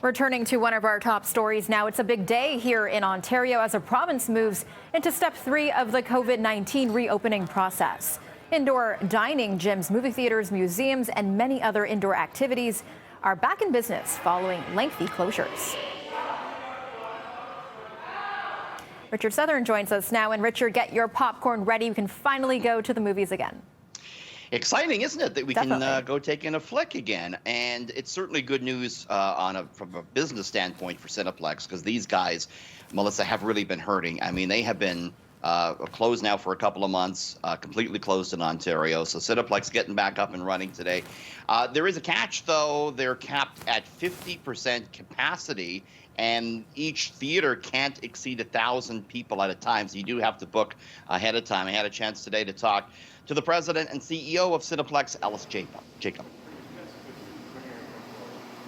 We're turning to one of our top stories now. It's a big day here in Ontario as the province moves into step 3 of the COVID-19 reopening process. Indoor dining, gyms, movie theaters, museums, and many other indoor activities are back in business following lengthy closures. Richard Southern joins us now. And Richard, get your popcorn ready. You can finally go to the movies again. Exciting, isn't it, that we Definitely. can go take in a flick again? And it's certainly good news from a business standpoint for Cineplex, because these guys, Melissa, have really been hurting. I mean, they have been closed now for a couple of months, completely closed in Ontario. So Cineplex getting back up and running today. There is a catch, though. They're capped at 50% capacity, and each theater can't exceed 1,000 people at a time. So you do have to book ahead of time. I had a chance today to talk to the president and CEO of Cineplex, Ellis Jacob.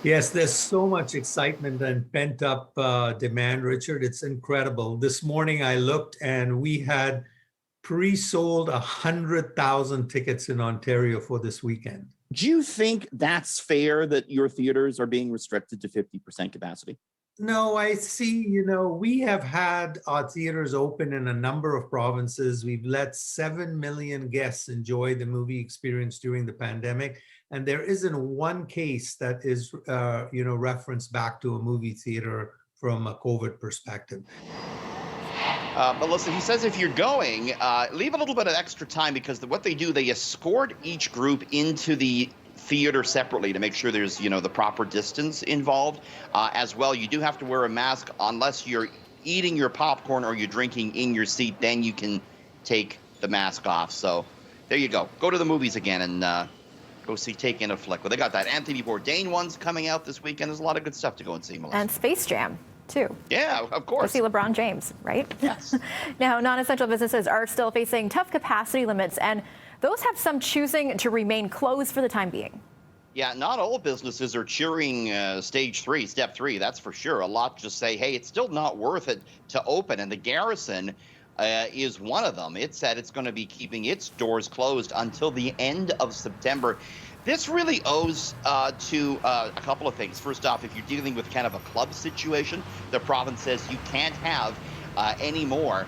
Yes, there's so much excitement and pent-up demand, Richard. It's incredible. This morning I looked and we had pre-sold 100,000 tickets in Ontario for this weekend. Do you think that's fair that your theaters are being restricted to 50% capacity? No, I see, we have had our theaters open in a number of provinces. We've let 7 million guests enjoy the movie experience during the pandemic. And there isn't one case that is, referenced back to a movie theater from a COVID perspective. Melissa, he says if you're going, leave a little bit of extra time, because what they do, they escort each group into the theater separately to make sure there's, the proper distance involved. As well, you do have to wear a mask unless you're eating your popcorn or you're drinking in your seat. Then you can take the mask off. So there you go. Go to the movies again and go see Take In a Flick. Well, they got that Anthony Bourdain one's coming out this weekend. There's a lot of good stuff to go and see, Melissa. And Space Jam, too. Yeah, of course. Go see LeBron James, right? Yes. Now, non-essential businesses are still facing tough capacity limits, and those have some choosing to remain closed for the time being. Yeah, not all businesses are cheering stage 3, step 3, that's for sure. A lot just say, hey, it's still not worth it to open. And the Garrison is one of them. It said it's going to be keeping its doors closed until the end of September. This really owes to a couple of things. First off, if you're dealing with kind of a club situation, the province says you can't have any more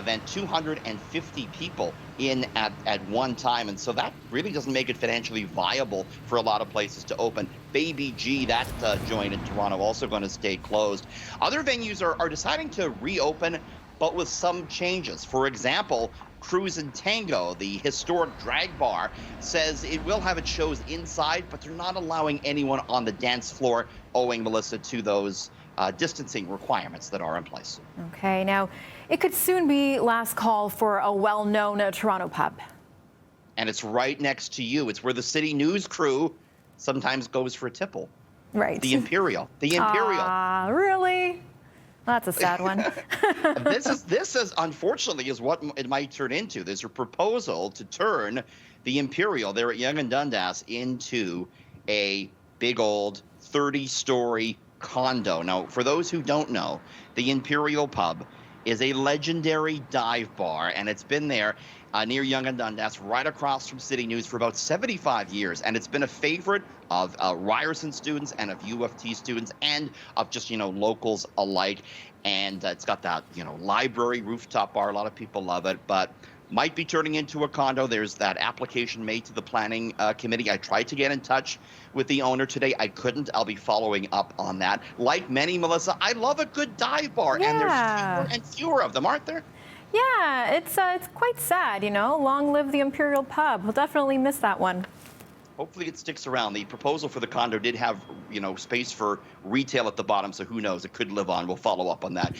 than 250 people in at one time. And so that really doesn't make it financially viable for a lot of places to open. Baby G, that joint in Toronto, also going to stay closed. Other venues are deciding to reopen, but with some changes. For example, Cruise and Tango, the historic drag bar, says it will have its shows inside, but they're not allowing anyone on the dance floor, owing, Melissa, to those distancing requirements that are in place. Okay, now it could soon be last call for a well-known Toronto pub. And it's right next to you. It's where the city news crew sometimes goes for a tipple. Right. The Imperial. The Imperial. Really? That's a sad one. This is unfortunately is what it might turn into. There's a proposal to turn the Imperial there at Yonge and Dundas into a big old 30-story condo. Now, for those who don't know, the Imperial Pub is a legendary dive bar, and it's been there near Yonge and Dundas, right across from City News, for about 75 years. And it's been a favorite of Ryerson students and of U of T students and of just, locals alike. And it's got that, library rooftop bar. A lot of people love it, but might be turning into a condo. There's that application made to the planning committee. I tried to get in touch with the owner today. I couldn't. I'll be following up on that. Like many, Melissa, I love a good dive bar, and there's fewer and fewer of them, aren't there? Yeah, it's quite sad, Long live the Imperial Pub. We'll definitely miss that one. Hopefully it sticks around. The proposal for the condo did have, space for retail at the bottom, so who knows? It could live on. We'll follow up on that.